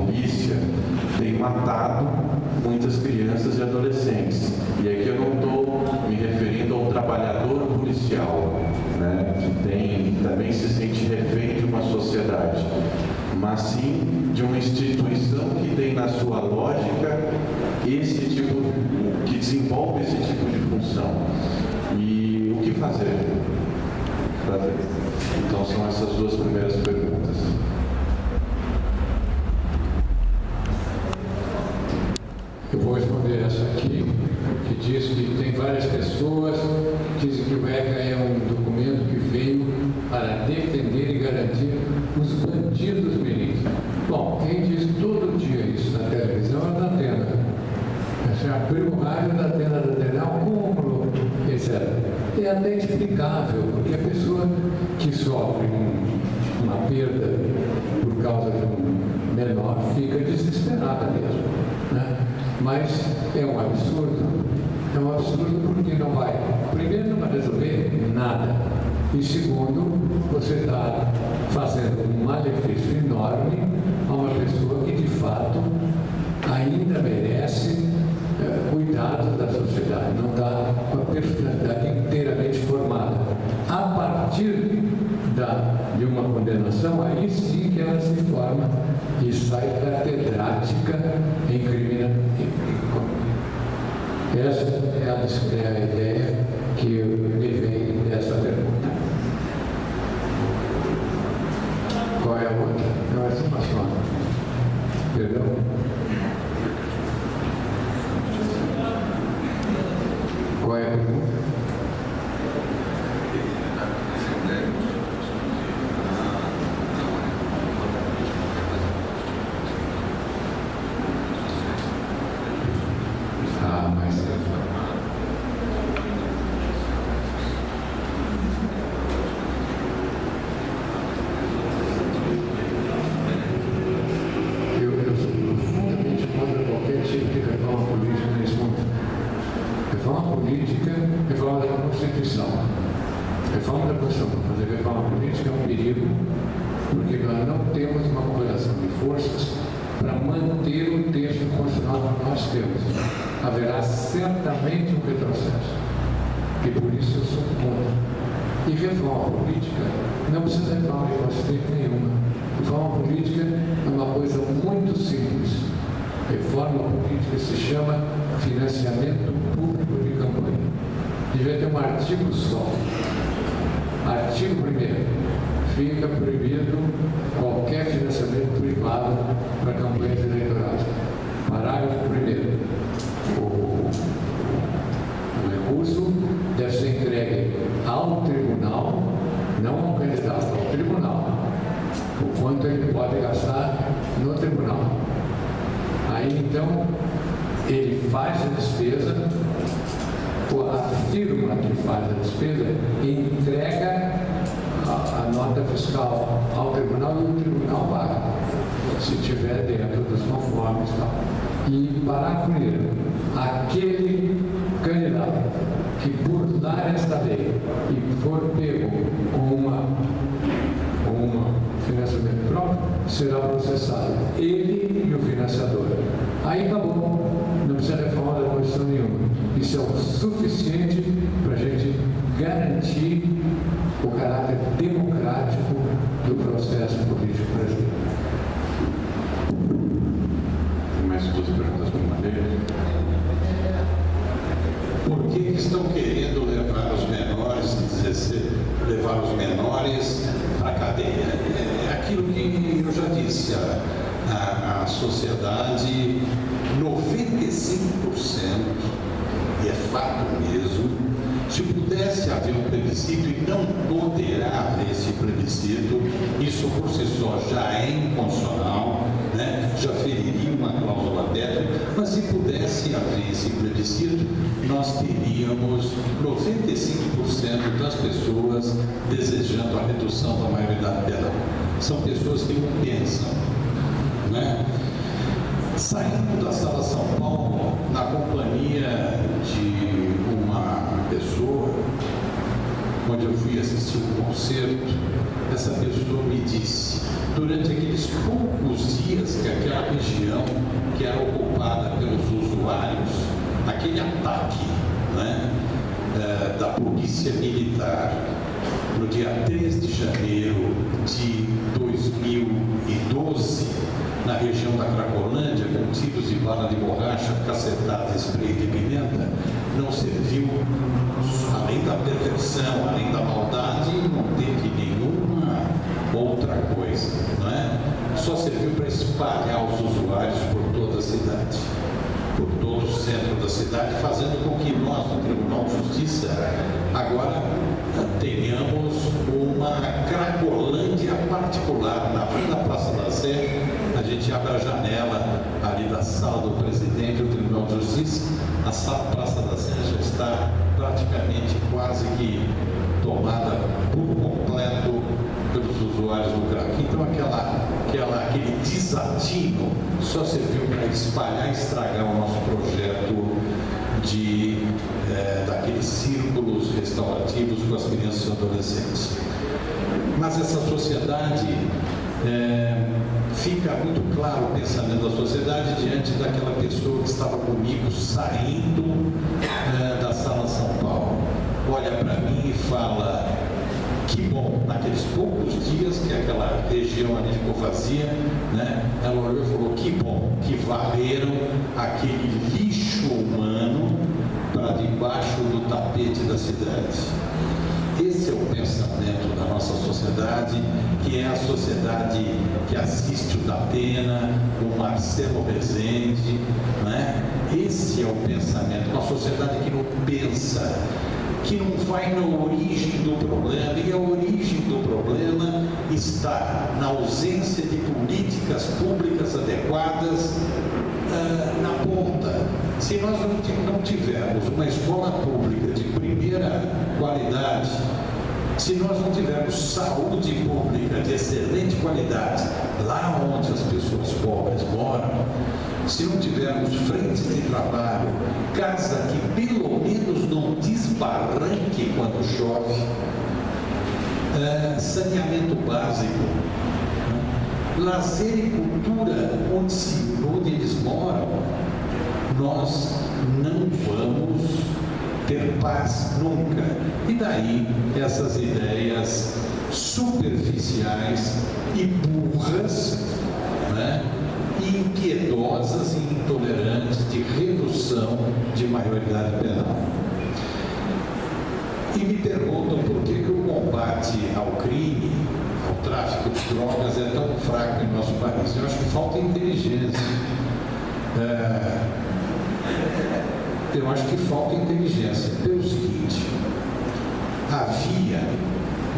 polícia tem matado muitas crianças e adolescentes. E aqui eu não estou me referindo ao trabalhador policial, né, que também se sente refém de uma sociedade, mas sim de uma instituição que tem na sua lógica esse tipo, que desenvolve esse tipo de função. E o que fazer? Então são essas duas primeiras perguntas. Eu vou responder essa aqui, que diz que tem várias pessoas que dizem que o ECA é um documento que veio para defender e garantir os bandidos mirim. Bom, quem diz todo dia isso na televisão é a Datena. Você abriu o rádio da Datena, é um cúmulo, etc. É até explicável, porque a pessoa que sofre uma perda por causa de um menor fica desesperada mesmo, né? Mas é um absurdo porque não vai, primeiro, não vai resolver nada, e segundo, você está fazendo um malefício enorme a uma pessoa que de fato ainda merece cuidados da sociedade, não está com a personalidade inteiramente formada. A partir de uma condenação, aí sim que ela se forma e sai catedrática em criminalidade. Essa é a ideia que me vem dessa pergunta. Qual é a outra? Não, essa é uma só. Perdão? Qual é a pergunta? Haverá certamente um retrocesso, e por isso eu sou contra. E reforma política não precisa de reforma nenhuma. Reforma política é uma coisa muito simples. Reforma política se chama financiamento público de campanha. Devia ter um artigo só. Artigo 1º. Fica proibido qualquer financiamento privado para campanhas eleitorais. Parágrafo 1º. O recurso deve ser entregue ao tribunal, não ao candidato, ao tribunal, o quanto ele pode gastar no tribunal. Aí então ele faz a despesa, ou afirma que faz a despesa, e entrega a nota fiscal ao tribunal e o tribunal paga, se tiver dentro dos conformes e tal. E parágrafo 1º. Aquele candidato que burlar esta lei e for pego com um financiamento próprio, será processado. Ele e o financiador. Aí acabou. Não precisa reforma da Constituição nenhuma. Isso é o suficiente para a gente garantir o caráter democrático do processo político brasileiro. Mais duas perguntas para o Madeira. Por que estão querendo levar os menores para a cadeia? É aquilo que eu já disse, a sociedade, 95%, e é fato mesmo, se pudesse haver um plebiscito e não poderá haver esse plebiscito, isso por si só já é inconstitucional, né? Já feriria uma cláusula técnica, mas se pudesse haver esse plebiscito, nós teríamos 95% das pessoas desejando a redução da maioridade dela. São pessoas que não pensam, né? Saindo da Sala São Paulo, na companhia de uma pessoa, onde eu fui assistir um concerto, essa pessoa me disse, durante aqueles poucos dias que aquela região que era ocupada pelos usuários, aquele ataque, né, da polícia militar, no dia 3 de janeiro de 2012, na região da Cracolândia, com tiros de bala de borracha, cacetadas, spray de pimenta, não serviu, além da perversão, além da maldade, não teve nenhuma outra coisa, não é? Só serviu para espalhar os usuários por toda a cidade, por todo o centro da cidade, fazendo com que nós, no Tribunal de Justiça, agora tenhamos uma Cracolândia particular. Na frente da Praça da Sé, a gente abre a janela ali da sala do presidente do Tribunal de Justiça, a Praça da Sé já está praticamente quase que tomada por completo pelos usuários do crack. Então aquele desatino só serviu para espalhar e estragar o nosso projeto daqueles círculos restaurativos com as crianças e adolescentes. Mas essa sociedade, fica muito claro o pensamento da sociedade diante daquela pessoa que estava comigo saindo da Sala São Paulo. Olha para mim e fala: que bom, naqueles poucos dias que aquela região ali ficou vazia, né? Ela olhou e falou: que bom que varreram aquele lixo humano para debaixo do tapete da cidade. Esse é o pensamento da nossa sociedade, que é a sociedade que assiste o Datena, o Marcelo Rezende, né? Esse é o pensamento, uma sociedade que não pensa, que não vai na origem do problema, e a origem do problema está na ausência de políticas públicas adequadas na ponta. Se nós não tivermos uma escola pública de primeira qualidade, se nós não tivermos saúde pública de excelente qualidade, lá onde as pessoas pobres moram, se não tivermos frentes de trabalho, casa que pelo menos não desbarranque quando chove, saneamento básico, lazer e cultura onde eles moram, nós não vamos ter paz nunca. E daí essas ideias superficiais e burras, né? E impiedosas e intolerantes de redução de maioridade penal. E me perguntam por que o combate ao crime, ao tráfico de drogas é tão fraco em nosso país. Eu acho que falta inteligência. Eu acho que falta inteligência pelo seguinte: havia,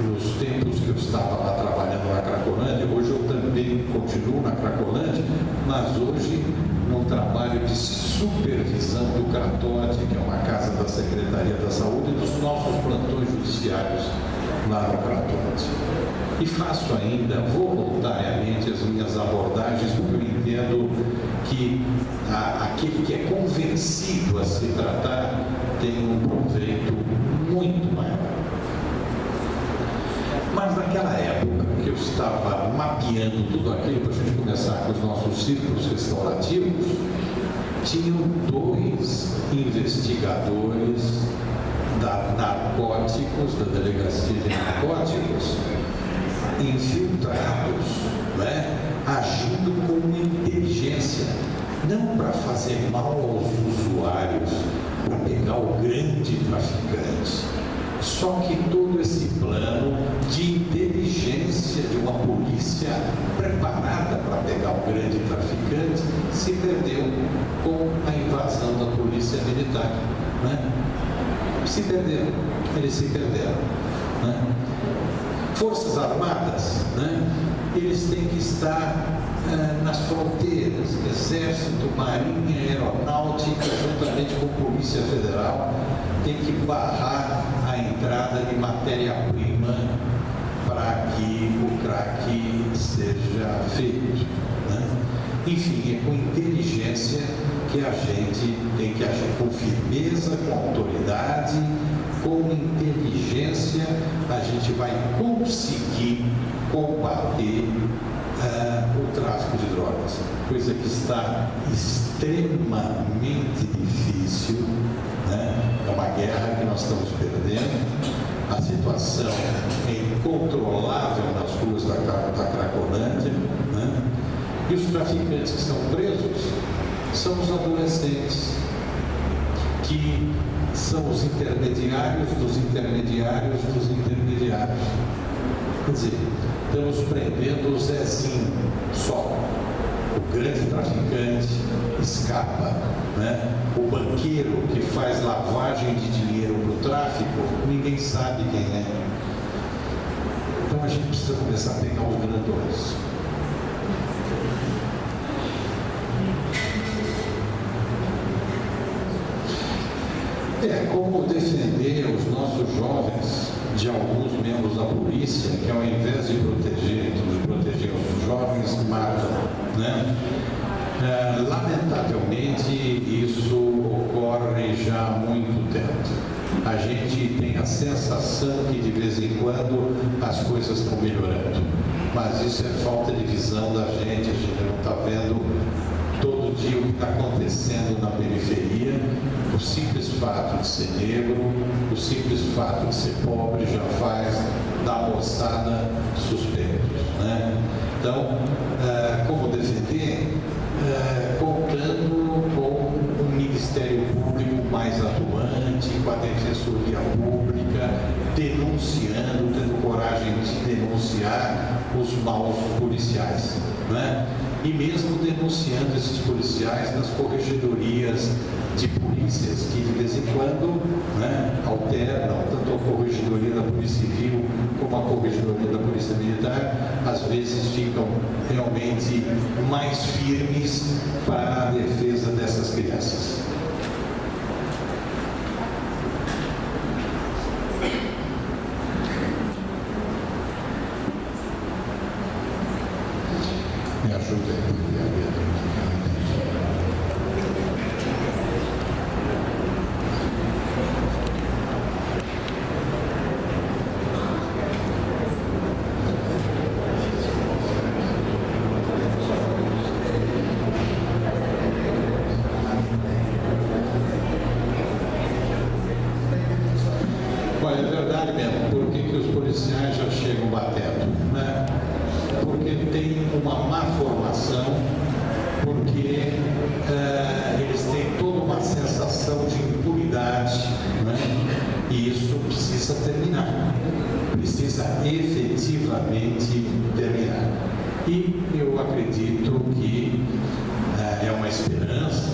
nos tempos que eu estava lá trabalhando na Cracolândia, hoje eu também continuo na Cracolândia, mas hoje num trabalho de supervisão do CRATOD, que é uma casa da Secretaria da Saúde, dos nossos plantões judiciários lá no CRATOD. E faço ainda voluntariamente as minhas abordagens, porque eu entendo que aquele que é convencido a se tratar tem um proveito muito maior. Mas naquela época que eu estava mapeando tudo aquilo para a gente começar com os nossos círculos restaurativos, tinham 2 investigadores da narcóticos, da Delegacia de Narcóticos, infiltrados, né, agindo com inteligência, não para fazer mal aos usuários, para pegar o grande traficante. Só que todo esse plano de inteligência de uma polícia preparada para pegar o grande traficante se perdeu com a invasão da polícia militar, né? Se perderam, eles se perderam, né? Forças Armadas, né? Eles têm que estar nas fronteiras, Exército, Marinha, Aeronáutica, juntamente com a Polícia Federal, tem que barrar a entrada de matéria-prima para que o crack seja feito, né? Enfim, é com inteligência que a gente tem que agir, com firmeza, com autoridade, com inteligência, a gente vai conseguir combater o tráfico de drogas, coisa que está extremamente difícil, né? É uma guerra que nós estamos perdendo, a situação é incontrolável nas ruas da Cracolândia, né? E os traficantes que estão presos são os adolescentes, que são os intermediários dos intermediários dos intermediários. Quer dizer, estamos prendendo o Zezinho só. O grande traficante escapa, né? O banqueiro que faz lavagem de dinheiro para o tráfico, ninguém sabe quem é. Então a gente precisa começar a pegar os grandões. Como defender os nossos jovens de alguns membros da polícia que, ao invés de proteger os jovens, matam, né? Lamentavelmente, isso ocorre já há muito tempo. A gente tem a sensação que, de vez em quando, as coisas estão melhorando, mas isso é falta de visão da gente, a gente não está vendo todo dia o que está acontecendo na periferia. O simples fato de ser negro, o simples fato de ser pobre já faz da moçada suspeitos, né? Então, como defender? Contando com um Ministério Público mais atuante, com a Defensoria Pública, denunciando, tendo coragem de denunciar os maus policiais, né? E mesmo denunciando esses policiais nas corregedorias de polícias, que de vez em quando, né, alternam tanto a corregedoria da Polícia Civil como a corregedoria da Polícia Militar, às vezes ficam realmente mais firmes para a defesa dessas crianças. Me ajuda aí, porque a letra não entendi. Olha, é verdade mesmo. Por que os policiais já chegam batendo, né? Porque tem uma má formação, porque eles têm toda uma sensação de impunidade, né? E isso precisa terminar, precisa efetivamente terminar. E eu acredito que é uma esperança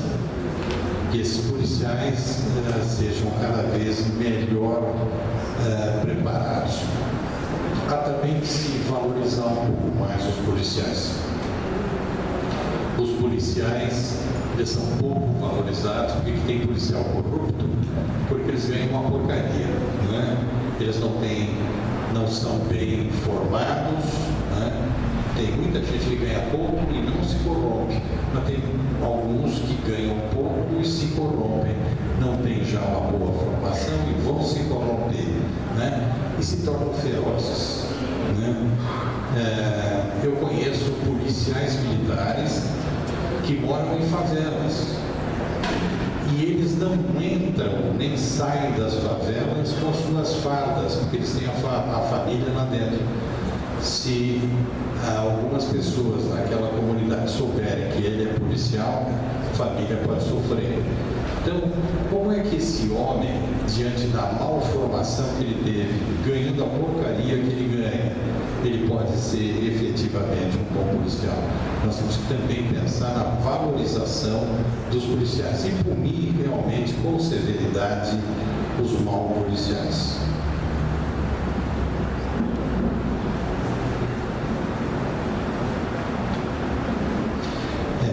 que esses policiais sejam cada vez melhor preparados. Há também que se valorizar um pouco mais os policiais. Os policiais, eles são pouco valorizados, porque tem policial corrupto, porque eles ganham uma porcaria, né? Eles não são bem formados, né? Tem muita gente que ganha pouco e não se corrompe, mas tem alguns que ganham pouco e se corrompem, não tem já uma boa formação e vão se corromper, né? E se tornam ferozes, né? Eu conheço policiais militares que moram em favelas e eles não entram nem saem das favelas com as suas fardas, porque eles têm a família lá dentro. Se algumas pessoas naquela comunidade souberem que ele é policial, a família pode sofrer. Então, como é que esse homem, diante da malformação que ele teve, ganhando a porcaria que ele ganha, ele pode ser efetivamente um bom policial? Nós temos que também pensar na valorização dos policiais e punir realmente com severidade os mal policiais.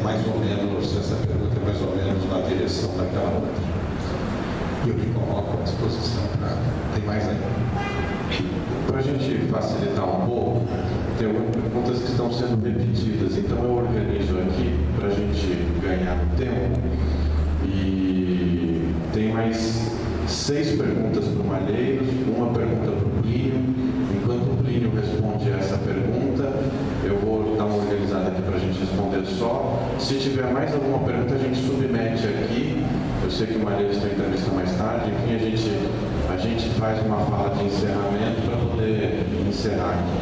Mais ou menos, essa pergunta é mais ou menos na direção daquela outra. E eu me coloco à disposição para... Tem mais aí? Para a gente facilitar um pouco, tem algumas perguntas que estão sendo repetidas, então eu organizo aqui gente ganhar tempo. E tem mais 6 perguntas para o Malheiros, uma pergunta para o Plínio. Enquanto o Plínio responde essa pergunta, eu vou dar uma organizada aqui para a gente responder só. Se tiver mais alguma pergunta, a gente submete aqui. Eu sei que o Malheiros tem entrevista mais tarde, enfim, a gente faz uma fala de encerramento para poder encerrar aqui.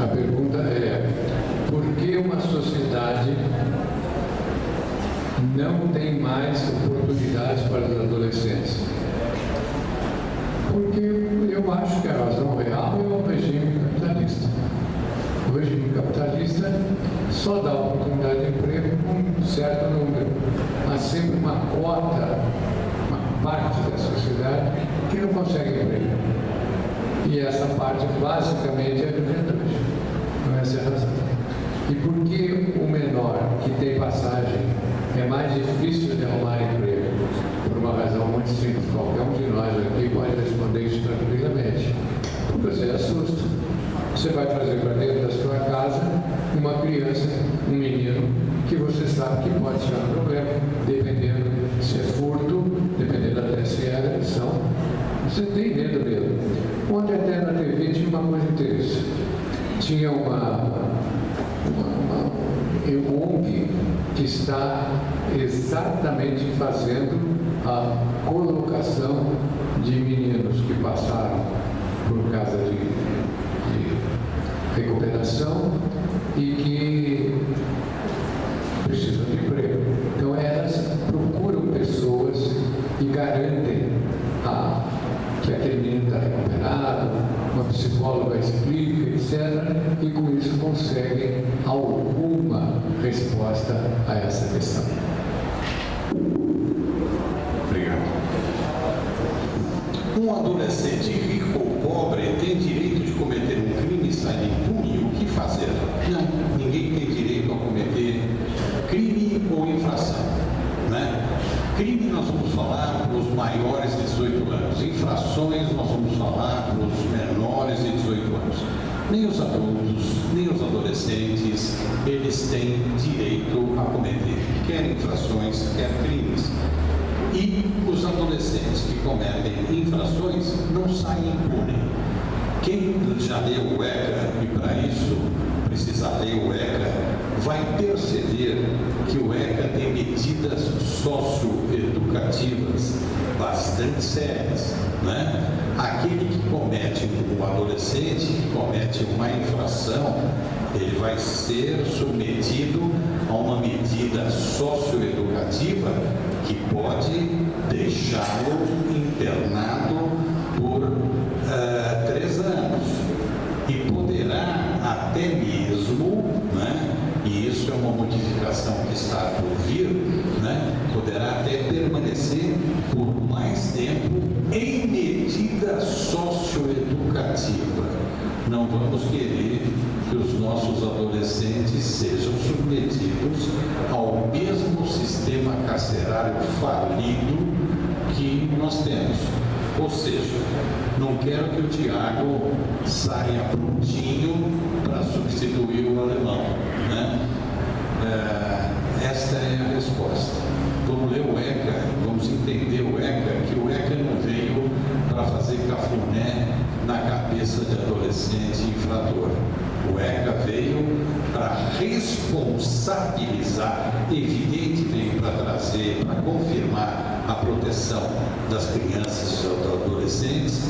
A pergunta é: por que uma sociedade não tem mais oportunidades para os adolescentes? Porque eu acho que a razão real é o regime capitalista. O regime capitalista só dá oportunidade de emprego com um certo número, mas sempre uma cota, uma parte da sociedade que não consegue emprego. E essa parte basicamente é a juventude. Não é essa a razão. E por que o menor que tem passagem é mais difícil de arrumar emprego? Por uma razão muito simples. Qualquer um de nós aqui pode responder isso tranquilamente. Porque você assusta. Você vai trazer para dentro da sua casa uma criança, um menino, que você sabe que pode ser um problema, dependendo se é furto, dependendo até se é agressão. Você tem medo mesmo. Ontem até na TV tinha uma coisa interessante. Tinha uma ONG que está exatamente fazendo a colocação de meninos que passaram por causa de recuperação e que precisam de emprego. Então elas procuram pessoas e garantem que aquele menino está recuperado, uma psicóloga explica, etc. E com isso conseguem alguma resposta a essa questão. Obrigado. Um adolescente rico ou pobre tem direito de cometer um crime e sair impune? O que fazer? Não, ninguém tem direito a cometer crime ou infração, né? Crime nós vamos falar para os maiores de 18 anos. Infrações nós vamos falar para os menores de 18 anos. Nem os adultos, nem os adolescentes, eles têm direito a cometer quer infrações, quer crimes. E os adolescentes que cometem infrações não saem impunes. Quem já leu o ECA, e para isso precisa ler o ECA, vai perceber que o ECA tem medidas socioeducativas bastante sérias, né? Aquele que comete, um adolescente que comete uma infração, ele vai ser submetido a uma medida socioeducativa que pode deixá-lo internado por 3 anos e poderá até mesmo, né, e isso é uma modificação que está por vir, né, poderá até permanecer por mais tempo em medida socioeducativa. Não vamos querer que os nossos adolescentes sejam submetidos ao mesmo sistema carcerário falido que nós temos. Ou seja, não quero que o Tiago saia prontinho para substituir o alemão, né? Esta é a resposta. Vamos ler o ECA, vamos entender o ECA, que o ECA não veio para fazer cafuné na cabeça de adolescente infrator. O ECA veio para responsabilizar, evidente, veio para trazer, para confirmar a proteção das crianças e dos adolescentes,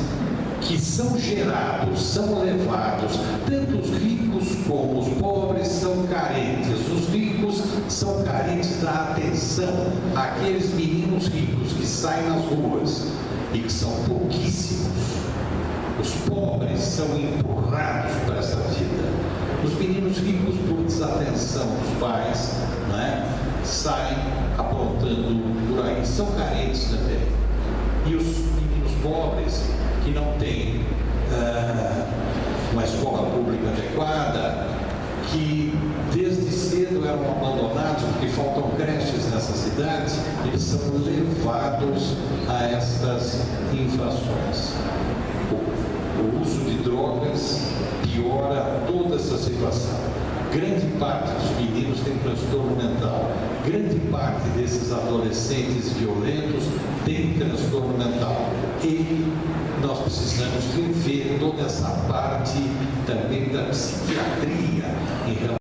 que são gerados, são levados, tanto os ricos como os pobres são carentes. Os ricos são carentes da atenção. Aqueles meninos ricos que saem nas ruas e que são pouquíssimos. Os pobres são empurrados para essa vida. Os meninos ricos, por desatenção dos pais, né, saem aprontando por aí. São carentes também. E os meninos pobres, que não têm uma escola pública adequada, que desde cedo eram abandonados, porque faltam creches nessa cidade, eles são levados a estas infrações. O uso de drogas piora toda essa situação. grande parte dos meninos tem transtorno mental, grande parte desses adolescentes violentos tem transtorno mental. E nós precisamos rever toda essa parte também da psiquiatria